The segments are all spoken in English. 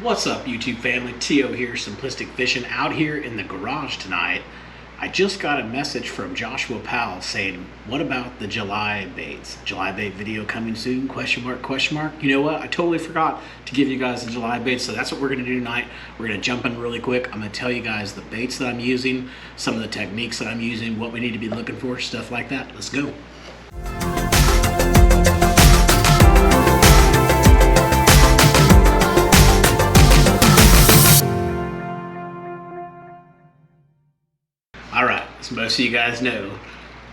What's up, YouTube family? Tio here, Simplistic Fishing, out here in the garage tonight. I just got a message from Joshua Powell saying, what about the July baits? July bait video coming soon, question mark, question mark. You know what? I totally forgot to give you guys the July baits, so that's what we're going to do tonight. We're going to jump in really quick. I'm going to tell you guys the baits that I'm using, some of the techniques that I'm using, what we need to be looking for, stuff like that. Let's go. Alright, as most of you guys know,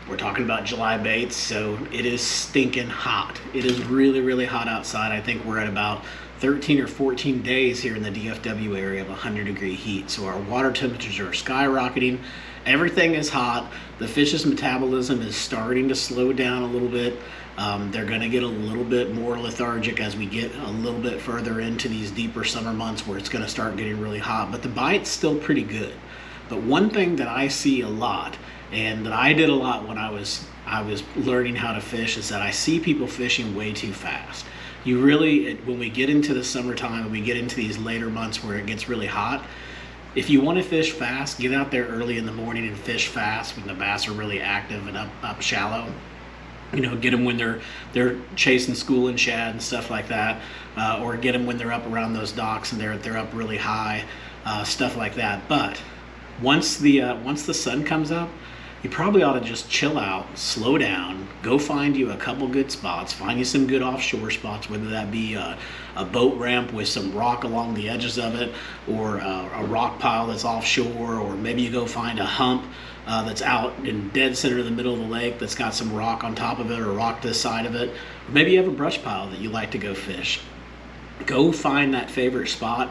we're talking about July baits, so it is stinking hot. It is really, really hot outside. I think we're at about 13 or 14 days here in the DFW area of 100-degree heat. So our water temperatures are skyrocketing. Everything is hot. The fish's metabolism is starting to slow down a little bit. They're going to get a little bit more lethargic as we get a little bit further into these deeper summer months where it's going to start getting really hot. But the bite's still pretty good. But one thing that I see a lot, and that I did a lot when I was learning how to fish, is that I see people fishing way too fast. You really, when we get into the summertime and we get into these later months where it gets really hot, if you want to fish fast, get out there early in the morning and fish fast when the bass are really active and up shallow. You know, get them when they're chasing school and shad and stuff like that, or get them when they're up around those docks and they're up really high, stuff like that. But once the sun comes up, you probably ought to just chill out, slow down, go find you a couple good spots, find you some good offshore spots, whether that be a boat ramp with some rock along the edges of it, or a rock pile that's offshore, or maybe you go find a hump that's out in dead center of the middle of the lake that's got some rock on top of it or rock to the side of it, or maybe you have a brush pile that you like to go fish. Go find that favorite spot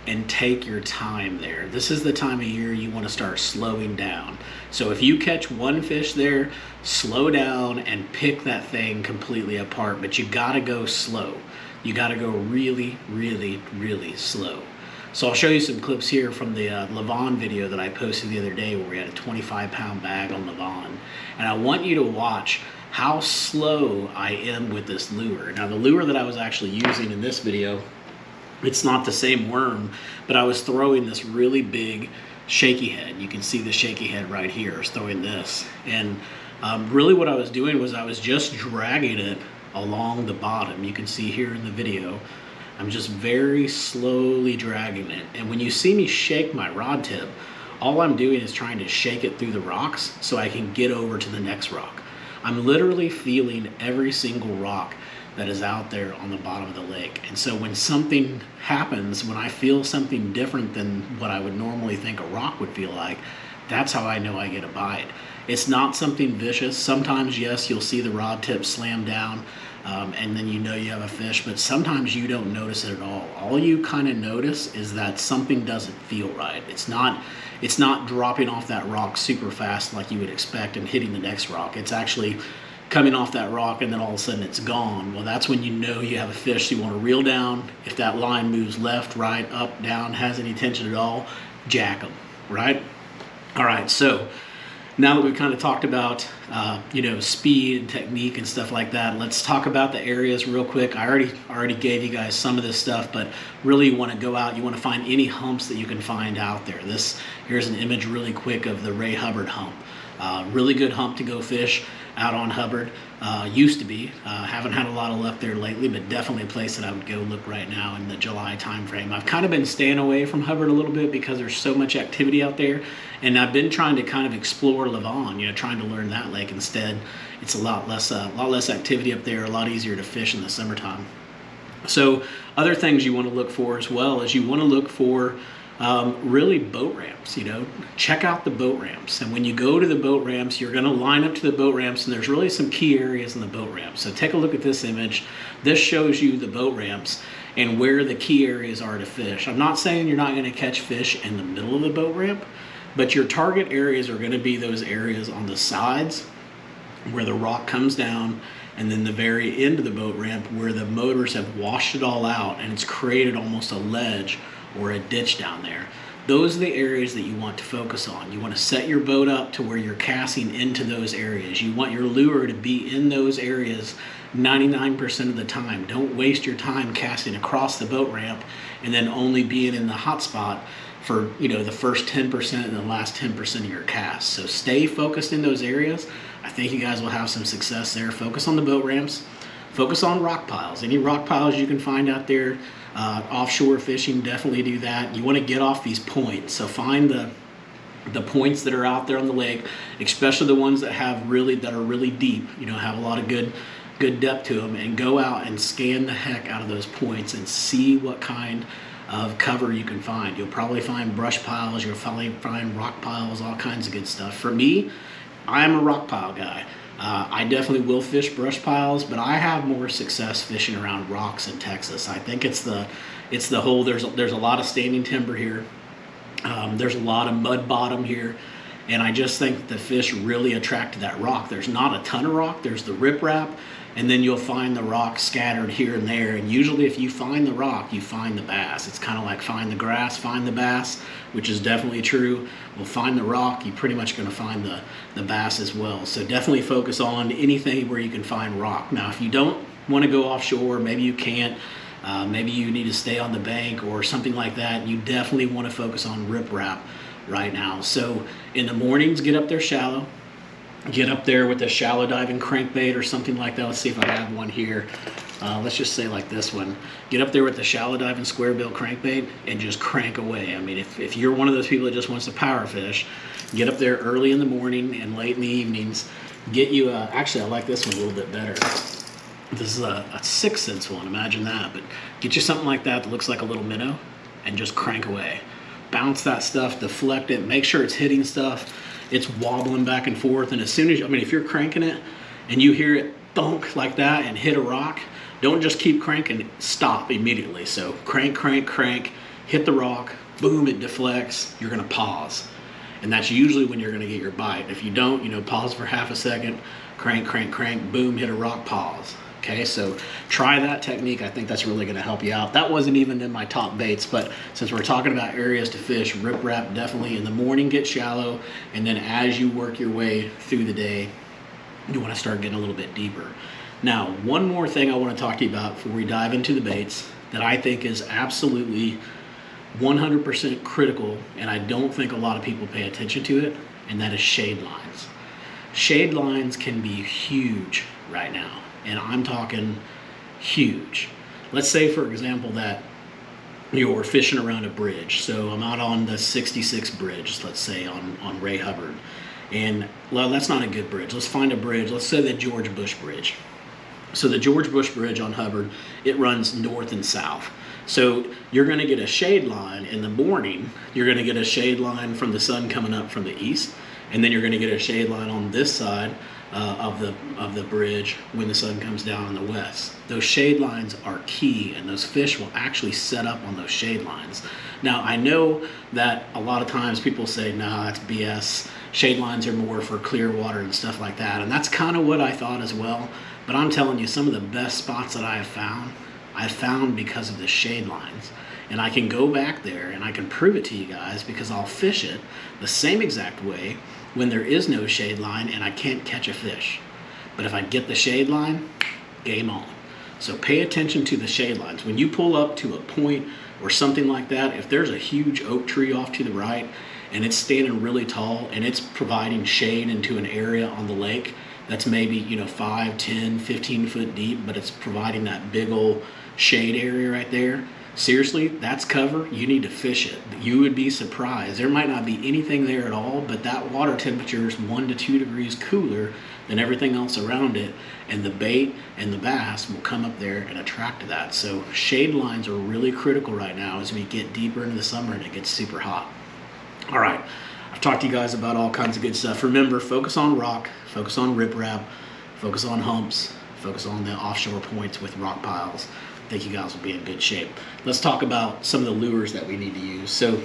and take your time there. This is the time of year you want to start slowing down. So if you catch one fish there, slow down and pick that thing completely apart, but you gotta go slow. You gotta go really, really, really slow. So I'll show you some clips here from the Levon video that I posted the other day where we had a 25-pound bag on Levon. And I want you to watch how slow I am with this lure. Now the lure that I was actually using in this video, it's not the same worm, but I was throwing this really big shaky head. You can see the shaky head right here. I was throwing this. And really what I was doing was I was just dragging it along the bottom. You can see here in the video, I'm just very slowly dragging it. And when you see me shake my rod tip, all I'm doing is trying to shake it through the rocks so I can get over to the next rock. I'm literally feeling every single rock that is out there on the bottom of the lake. And so when something happens, when I feel something different than what I would normally think a rock would feel like, that's how I know I get a bite. It's not something vicious. Sometimes, yes, you'll see the rod tip slam down, and then you know you have a fish, but sometimes you don't notice it at all. All you kind of notice is that something doesn't feel right. It's not dropping off that rock super fast like you would expect and hitting the next rock. It's actually coming off that rock and then all of a sudden it's gone. Well, that's when you know you have a fish. So you want to reel down. If that line moves left, right, up, down, has any tension at all, jack them, right? All right, so now that we've kind of talked about you know, speed and technique and stuff like that, let's talk about the areas real quick. I already gave you guys some of this stuff, but really you want to go out, you want to find any humps that you can find out there. Here's an image really quick of the Ray Hubbard hump. Really good hump to go fish out on Hubbard. Used to be. Haven't had a lot of luck there lately, but definitely a place that I would go look right now in the July time frame. I've kind of been staying away from Hubbard a little bit because there's so much activity out there, and I've been trying to kind of explore Levon, you know, trying to learn that lake instead. It's a lot less activity up there, a lot easier to fish in the summertime. So other things you want to look for as well is you want to look for really boat ramps. You know, check out the boat ramps, and when you go to the boat ramps, you're going to line up to the boat ramps, and there's really some key areas in the boat ramps. So take a look at this image. This shows you the boat ramps and where the key areas are to fish. I'm not saying you're not going to catch fish in the middle of the boat ramp, but your target areas are going to be those areas on the sides where the rock comes down, and then the very end of the boat ramp where the motors have washed it all out and it's created almost a ledge or a ditch down there. Those are the areas that you want to focus on. You want to set your boat up to where you're casting into those areas. You want your lure to be in those areas 99% of the time. Don't waste your time casting across the boat ramp and then only being in the hot spot for, you know, the first 10% and the last 10% of your cast. So stay focused in those areas. I think you guys will have some success there. Focus on the boat ramps. Focus on rock piles. Any rock piles you can find out there. Offshore fishing, definitely do that. You want to get off these points. So find the points that are out there on the lake, especially the ones that are really deep, you know, have a lot of good depth to them, and go out and scan the heck out of those points and see what kind of cover you can find. You'll probably find brush piles, you'll probably find rock piles, all kinds of good stuff. For me, I'm a rock pile guy. I definitely will fish brush piles, but I have more success fishing around rocks in Texas. I think it's the whole, there's a lot of standing timber here. There's a lot of mud bottom here. And I just think the fish really attract to that rock. There's not a ton of rock. There's the riprap, and then you'll find the rock scattered here and there. And usually if you find the rock, you find the bass. It's kind of like find the grass, find the bass, which is definitely true. Well, find the rock, you're pretty much going to find the bass as well. So definitely focus on anything where you can find rock. Now, if you don't want to go offshore, maybe you can't, maybe you need to stay on the bank or something like that, you definitely want to focus on riprap right now. So in the mornings, get up there shallow. Get up there with a shallow diving crankbait or something like that. Let's see if I have one here. Let's just say like this one. Get up there with the shallow diving square bill crankbait and just crank away. I mean, if you're one of those people that just wants to power fish, get up there early in the morning and late in the evenings. Get you actually, I like this one a little bit better. This is a 6 cents one, imagine that. But get you something like that looks like a little minnow and just crank away. Bounce that stuff, deflect it, make sure it's hitting stuff. It's wobbling back and forth, and as soon as, if you're cranking it and you hear it thunk like that and hit a rock, don't just keep cranking, stop immediately. So crank, crank, crank, hit the rock, boom, it deflects, you're gonna pause. And that's usually when you're gonna get your bite. If you don't, pause for half a second, crank, crank, crank, boom, hit a rock, pause. Okay, so try that technique. I think that's really going to help you out. That wasn't even in my top baits, but since we're talking about areas to fish, riprap definitely in the morning, get shallow, and then as you work your way through the day, you want to start getting a little bit deeper. Now, one more thing I want to talk to you about before we dive into the baits that I think is absolutely 100% critical, and I don't think a lot of people pay attention to it, and that is shade lines. Shade lines can be huge right now. And I'm talking huge. Let's say, for example, that you're fishing around a bridge. So I'm out on the 66 bridge, let's say, on Ray Hubbard. And, well, that's not a good bridge. Let's find a bridge. Let's say the George Bush Bridge. So the George Bush Bridge on Hubbard, it runs north and south. So you're going to get a shade line in the morning. You're going to get a shade line from the sun coming up from the east. And then you're going to get a shade line on this side of the bridge when the sun comes down in the west. Those shade lines are key, and those fish will actually set up on those shade lines. Now, I know that a lot of times people say, nah, that's BS. Shade lines are more for clear water and stuff like that, and that's kind of what I thought as well. But I'm telling you, some of the best spots that I have found because of the shade lines. And I can go back there and I can prove it to you guys because I'll fish it the same exact way when there is no shade line and I can't catch a fish. But if I get the shade line, game on. So pay attention to the shade lines. When you pull up to a point or something like that, if there's a huge oak tree off to the right and it's standing really tall and it's providing shade into an area on the lake that's maybe 5, 10, 15 foot deep, but it's providing that big old shade area right there, seriously, that's cover. You need to fish it. You would be surprised. There might not be anything there at all, but that water temperature is 1 to 2 degrees cooler than everything else around it, and the bait and the bass will come up there and attract to that. So shade lines are really critical right now as we get deeper into the summer and it gets super hot. All right, I've talked to you guys about all kinds of good stuff. Remember, focus on rock, focus on riprap, focus on humps, focus on the offshore points with rock piles. I think you guys will be in good shape. Let's talk about some of the lures that we need to use. So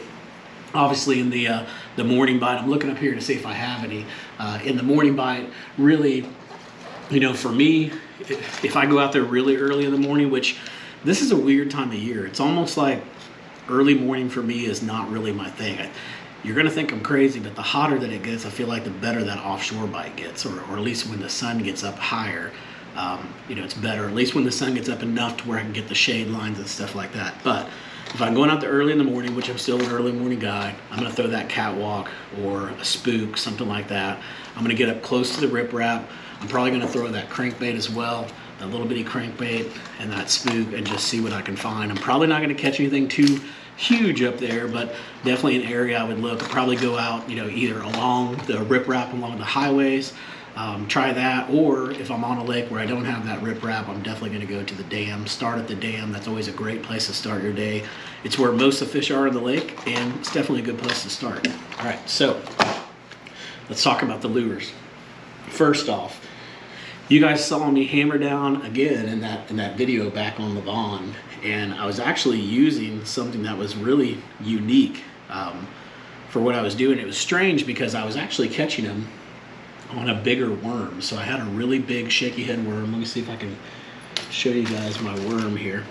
obviously in the morning bite, I'm looking up here to see if I have any. In the morning bite, really, for me, if I go out there really early in the morning, which this is a weird time of year. It's almost like early morning for me is not really my thing. You're gonna think I'm crazy, but the hotter that it gets, I feel like the better that offshore bite gets, or at least when the sun gets up higher, you know, it's better. At least when the sun gets up enough to where I can get the shade lines and stuff like that. But if I'm going out there early in the morning, which I'm still an early morning guy, I'm gonna throw that catwalk or a spook, something like that. I'm gonna get up close to the riprap. I'm probably gonna throw that crankbait as well, that little bitty crankbait and that spook, and just see what I can find. I'm probably not gonna catch anything too huge up there, but definitely an area I would look. I'd probably go out, you know, either along the riprap along the highways, try that, or if I'm on a lake where I don't have that riprap, I'm definitely going to go to the dam, start at the dam. That's always a great place to start your day. It's where most of the fish are in the lake, and it's definitely a good place to start. All right, so let's talk about the lures. First off, you guys saw me hammer down again in that video back on Levon, and I was actually using something that was really unique for what I was doing. It was strange because I was actually catching them on a bigger worm. So I had a really big shaky head worm. Let me see if I can show you guys my worm here.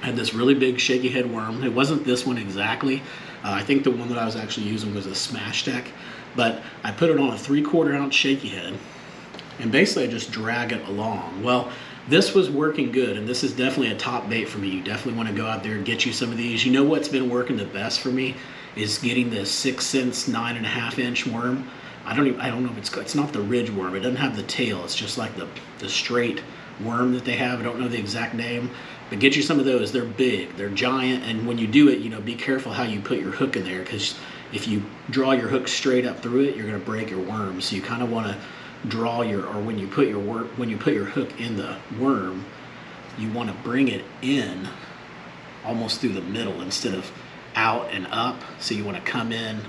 I had this really big shaky head worm. It wasn't this one exactly. I think the one that I was actually using was a smash deck, but I put it on a 3/4 ounce shaky head, and basically I just drag it along. Well, this was working good, and this is definitely a top bait for me. You definitely want to go out there and get you some of these. You know what's been working the best for me is getting this 6 cents 9.5 inch worm. I don't know if it's not the ridge worm. It doesn't have the tail. It's just like the straight worm that they have. I don't know the exact name, but get you some of those. They're big, they're giant, and when you do it, you know, be careful how you put your hook in there, because if you draw your hook straight up through it, you're going to break your worm. So you kind of want to draw when you put your hook in the worm, you want to bring it in almost through the middle instead of out and up. So you want to come in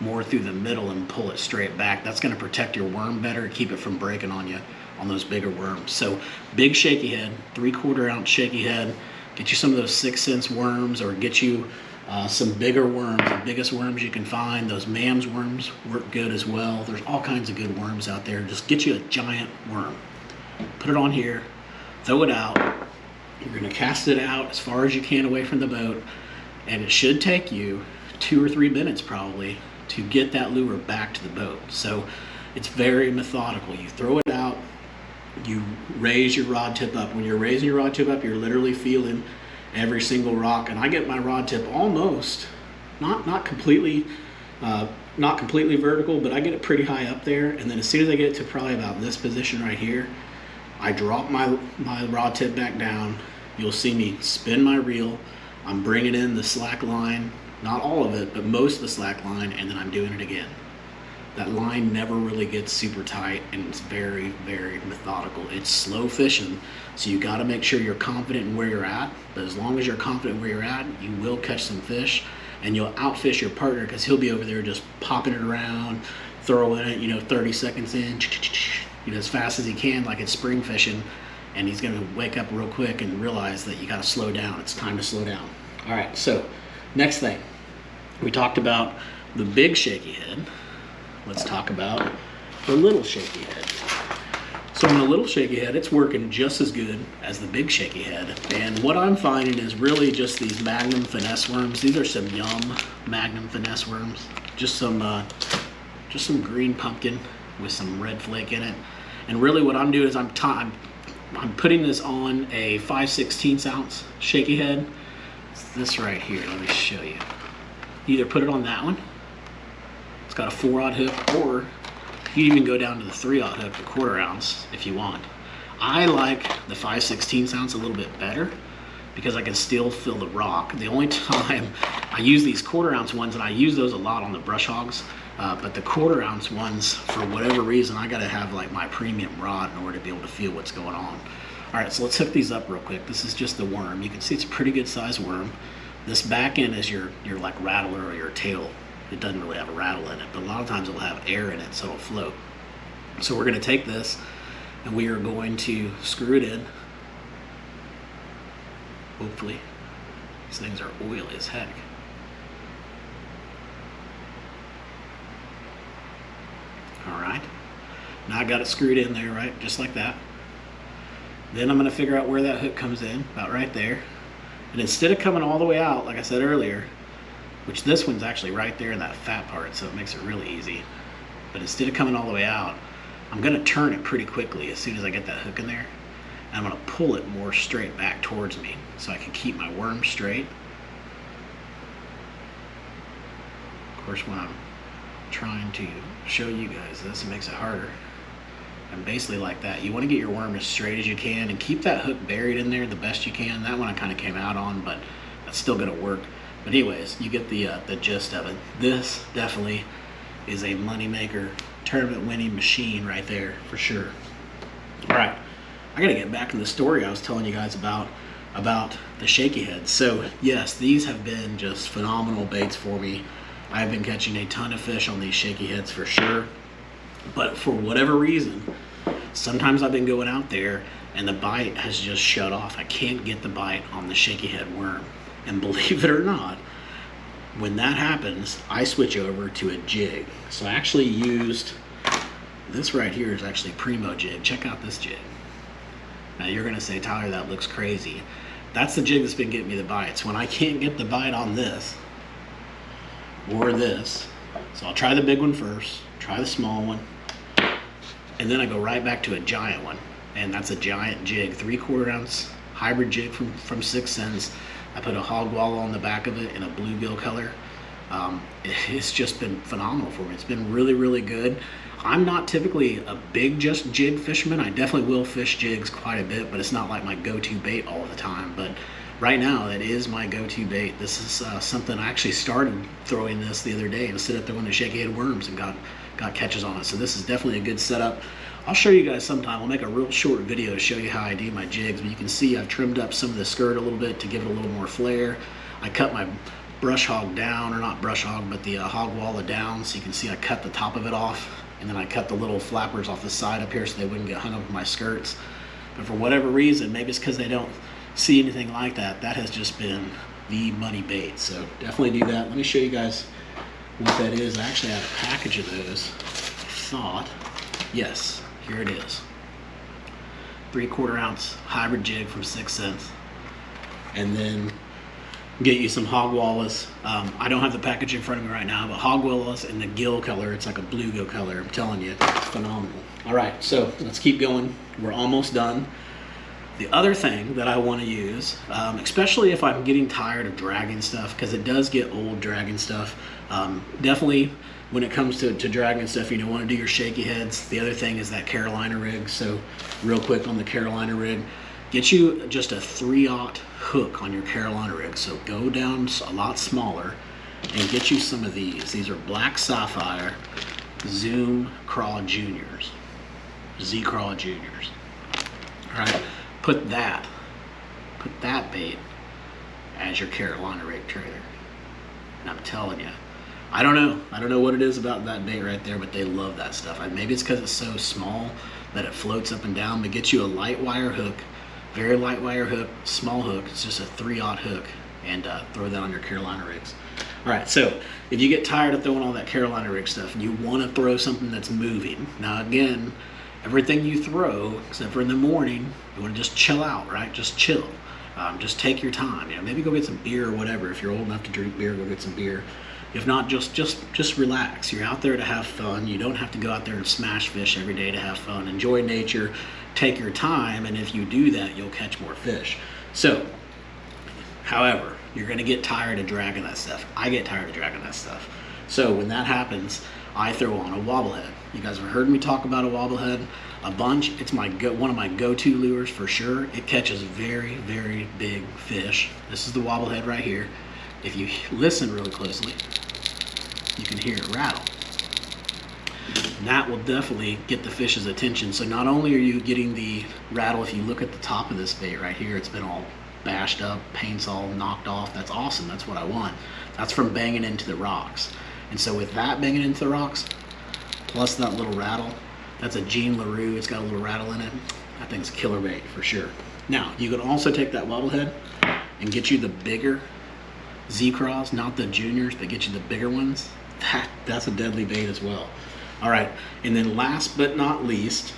more through the middle and pull it straight back. That's going to protect your worm better, keep it from breaking on you on those bigger worms. So big shaky head, 3/4 ounce shaky head. Get you some of those 6 cents worms, or get you some bigger worms, the biggest worms you can find. Those Mam's worms work good as well. There's all kinds of good worms out there. Just get you a giant worm, put it on here, throw it out. You're going to cast it out as far as you can away from the boat, and it should take you 2 or 3 minutes probably to get that lure back to the boat. So it's very methodical. You throw it out, you raise your rod tip up. When you're raising your rod tip up, you're literally feeling every single rock. And I get my rod tip almost, not completely vertical, but I get it pretty high up there. And then as soon as I get it to probably about this position right here, I drop my rod tip back down. You'll see me spin my reel. I'm bringing in the slack line, not all of it, but most of the slack line, and then I'm doing it again. That line never really gets super tight, and it's very, very methodical. It's slow fishing, so you got to make sure you're confident in where you're at. But as long as you're confident where you're at, you will catch some fish, and you'll outfish your partner, because he'll be over there just popping it around, throwing it, you know, 30 seconds in, you know, as fast as he can, like it's spring fishing, and he's going to wake up real quick and realize that you got to slow down. It's time to slow down. All right, so next thing, we talked about the big shaky head. Let's talk about the little shaky head. So on the little shaky head, it's working just as good as the big shaky head. And what I'm finding is really just these Magnum finesse worms. These are some Yum Magnum finesse worms. Just some green pumpkin with some red flake in it. And really what I'm doing is I'm putting this on a 5/16 ounce shaky head. It's this right here. Let me show you. Either put it on that one. It's got a 4/0 hook, or you even go down to the 3/0 hook, the 1/4 ounce, if you want. I like the 5/16 ounce a little bit better because I can still feel the rock. The only time I use these 1/4 ounce ones, and I use those a lot on the brush hogs, but the 1/4 ounce ones, for whatever reason, I gotta have like my premium rod in order to be able to feel what's going on. All right, so let's hook these up real quick. This is just the worm. You can see it's a pretty good size worm. This back end is your like rattler or your tail. It doesn't really have a rattle in it, but a lot of times it'll have air in it, so it'll float. So we're going to take this and we are going to screw it in. Hopefully, these things are oily as heck. All right, now I got it screwed in there, right, just like that. Then I'm going to figure out where that hook comes in, about right there. And instead of coming all the way out, like I said earlier, which this one's actually right there in that fat part, so it makes it really easy. But instead of coming all the way out, I'm gonna turn it pretty quickly as soon as I get that hook in there. And I'm gonna pull it more straight back towards me so I can keep my worm straight. Of course, when I'm trying to show you guys this, it makes it harder. And basically like that, you wanna get your worm as straight as you can and keep that hook buried in there the best you can. That one I kinda came out on, but that's still gonna work. But anyways, you get the gist of it. This definitely is a moneymaker, tournament winning machine right there for sure. All right, I gotta get back to the story I was telling you guys about the shaky heads. So yes, these have been just phenomenal baits for me. I've been catching a ton of fish on these shaky heads for sure. But for whatever reason, sometimes I've been going out there and the bite has just shut off. I can't get the bite on the shaky head worm. And believe it or not, when that happens, I switch over to a jig. So I actually used, this right here is actually Primo jig. Check out this jig. Now you're gonna say, Tyler, that looks crazy. That's the jig that's been getting me the bites. When I can't get the bite on this, or this, so I'll try the big one first, try the small one, and then I go right back to a giant one. And that's a giant jig, 3/4 ounce hybrid jig from 6 cents. I put a hog wallow on the back of it in a bluegill color. It's just been phenomenal for me. It's been really, really good. I'm not typically a big just jig fisherman. I definitely will fish jigs quite a bit, but it's not like my go-to bait all the time. But right now, it is my go-to bait. This is something I actually started throwing this the other day instead of throwing the shaky head worms and got catches on it. So this is definitely a good setup. I'll show you guys sometime. I'll make a real short video to show you how I do my jigs, but you can see I've trimmed up some of the skirt a little bit to give it a little more flair. I cut my brush hog down, or not brush hog, but the hog wallow down, so you can see I cut the top of it off, and then I cut the little flappers off the side up here so they wouldn't get hung up with my skirts. But for whatever reason, maybe it's because they don't see anything like that, that has just been the money bait. So definitely do that. Let me show you guys what that is. I actually have a package of those. I thought, yes. Here it is. 3/4 ounce hybrid jig from 6 cents. And then get you some hog wallows. I don't have the package in front of me right now, but hog wallows in the gill color. It's like a bluegill color. I'm telling you, it's phenomenal. All right, so let's keep going. We're almost done. The other thing that I want to use, especially if I'm getting tired of dragging stuff, because it does get old dragging stuff, definitely when it comes to dragging stuff, you don't want to do your shaky heads. The other thing is that Carolina rig. So real quick on the Carolina rig, get you just a 3/0 hook on your Carolina rig. So go down a lot smaller and get you some of these. These are Black Sapphire Zoom Craw Juniors, Z Craw Juniors. All right, put that bait as your Carolina rig trailer. And I'm telling you, I don't know what it is about that bait right there, but they love that stuff. Maybe it's because it's so small that it floats up and down, but get you a light wire hook, very light wire hook, small hook. It's just a 3/0 hook, and throw that on your Carolina rigs. All right, so if you get tired of throwing all that Carolina rig stuff and you want to throw something that's moving, now again, everything you throw, except for in the morning, you want to just chill out, right? Just chill. Just take your time. You know, maybe go get some beer or whatever. If you're old enough to drink beer, go get some beer. If not, just relax. You're out there to have fun. You don't have to go out there and smash fish every day to have fun. Enjoy nature, take your time, and if you do that, you'll catch more fish. So, however, you're gonna get tired of dragging that stuff. I get tired of dragging that stuff. So when that happens, I throw on a Wobble Head. You guys have heard me talk about a Wobble Head a bunch. It's one of my go-to lures for sure. It catches very, very big fish. This is the Wobble Head right here. If you listen really closely, you can hear it rattle. And that will definitely get the fish's attention. So not only are you getting the rattle, if you look at the top of this bait right here, it's been all bashed up, paint's all knocked off. That's awesome, that's what I want. That's from banging into the rocks. And so with that banging into the rocks, plus that little rattle, that's a Jean LaRue, it's got a little rattle in it. I think it's a killer bait for sure. Now, you can also take that Wobble Head and get you the bigger Z-Craws, not the juniors, but get you the bigger ones. That's a deadly bait as well. All right, and then last but not least,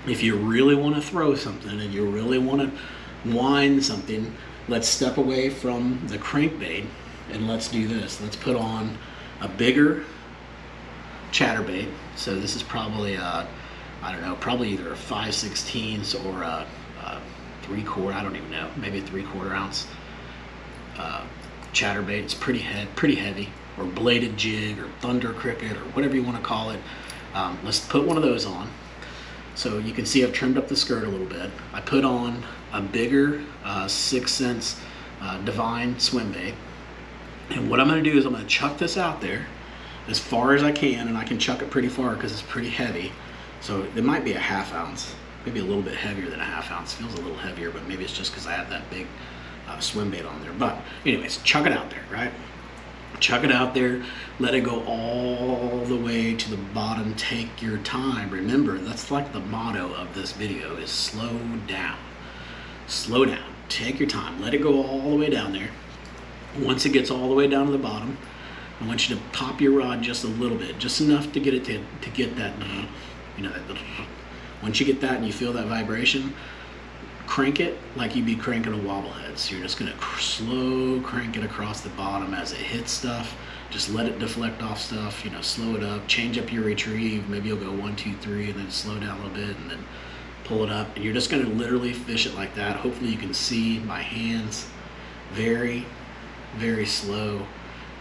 if you really want to throw something and you really want to wind something, let's step away from the crankbait and let's do this. Let's put on a bigger chatterbait. So this is probably I don't know, probably either a 5/16 or a 3/4, I don't even know, maybe a 3/4 ounce chatterbait. It's pretty heavy, or bladed jig, or thunder cricket, or whatever you want to call it. Let's put one of those on. So you can see I've trimmed up the skirt a little bit. I put on a bigger 6 cents Divine swim bait, and what I'm going to do is I'm going to chuck this out there as far as I can, and I can chuck it pretty far because it's pretty heavy. So it might be a 1/2 ounce, maybe a little bit heavier than a 1/2 ounce. Feels a little heavier, but maybe it's just because I have that big swim bait on there. But anyways, chuck it out there, right? Chuck it out there, let it go all the way to the bottom. Take your time. Remember, that's like the motto of this video, is slow down. Slow down, take your time, let it go all the way down there. Once it gets all the way down to the bottom, I want you to pop your rod just a little bit, just enough to get it to get that, you know, that. Once you get that and you feel that vibration, crank it like you'd be cranking a wobble head. So you're just gonna slow crank it across the bottom as it hits stuff. Just let it deflect off stuff, you know, slow it up, change up your retrieve. Maybe you'll go 1, 2, 3, and then slow down a little bit, and then pull it up. And you're just gonna literally fish it like that. Hopefully you can see my hands. Very, very slow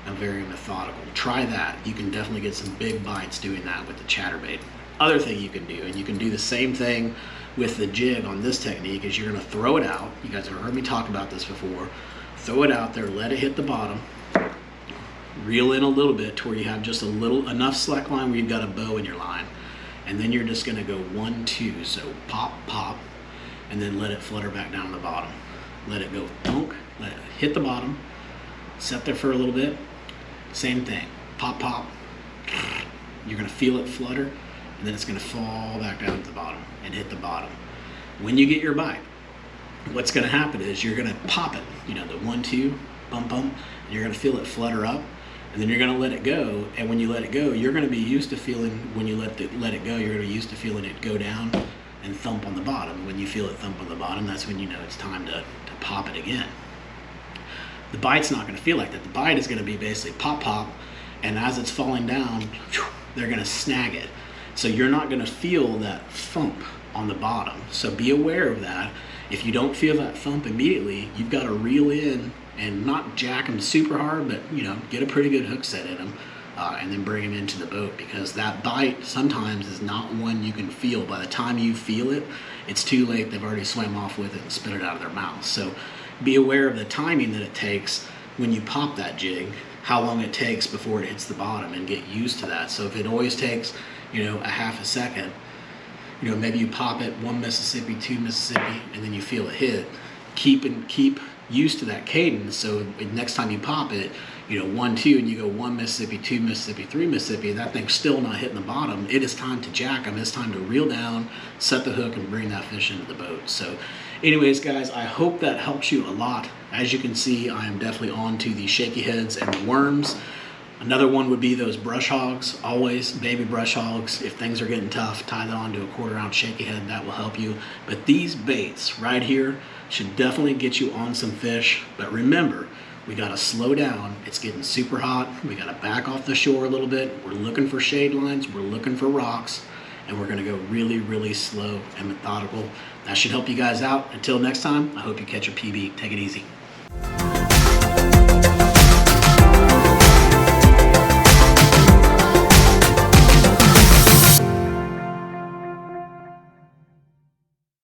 and very methodical. Try that. You can definitely get some big bites doing that with the chatterbait. Other thing you can do, and you can do the same thing with the jig on this technique, is you're going to throw it out. You guys have heard me talk about this before. Throw it out there, let it hit the bottom, reel in a little bit to where you have just a little enough slack line where you've got a bow in your line, and then you're just going to go 1, 2. So pop, pop, and then let it flutter back down to the bottom. Let it go thunk, let it hit the bottom, set there for a little bit. Same thing, pop, pop. You're going to feel it flutter, and then it's going to fall back down to the bottom and hit the bottom. When you get your bite, what's going to happen is you're going to pop it, you know, the 1, 2, bump, bump, and you're going to feel it flutter up, and then you're going to let it go. And when you let it go, you're going to be used to feeling, when you let it go, you're going to be used to feeling it go down and thump on the bottom. When you feel it thump on the bottom, that's when you know it's time to pop it again. The bite's not going to feel like that. The bite is going to be basically pop, pop, and as it's falling down, they're going to snag it. So you're not going to feel that thump on the bottom. So be aware of that. If you don't feel that thump immediately, you've got to reel in and not jack them super hard, but you know, get a pretty good hook set in them, and then bring them into the boat, because that bite sometimes is not one you can feel. By the time you feel it, it's too late. They've already swam off with it and spit it out of their mouth. So be aware of the timing that it takes when you pop that jig, how long it takes before it hits the bottom, and get used to that. So if it always takes, you know, a 1/2 second, you know, maybe you pop it 1 Mississippi, 2 Mississippi, and then you feel it hit. Keep used to that cadence. So next time you pop it, you know, 1, 2, and you go 1 Mississippi, 2 Mississippi, 3 Mississippi, that thing's still not hitting the bottom. It is time to jack them. It's time to reel down, set the hook, and bring that fish into the boat. So anyways, guys, I hope that helps you a lot. As you can see, I am definitely on to the shaky heads and the worms. Another one would be those brush hogs. Always baby brush hogs. If things are getting tough, tie that on to a 1/4 ounce shaky head. That will help you. But these baits right here should definitely get you on some fish. But remember, we got to slow down. It's getting super hot. We got to back off the shore a little bit. We're looking for shade lines. We're looking for rocks. And we're going to go really, really slow and methodical. That should help you guys out. Until next time, I hope you catch your PB. Take it easy.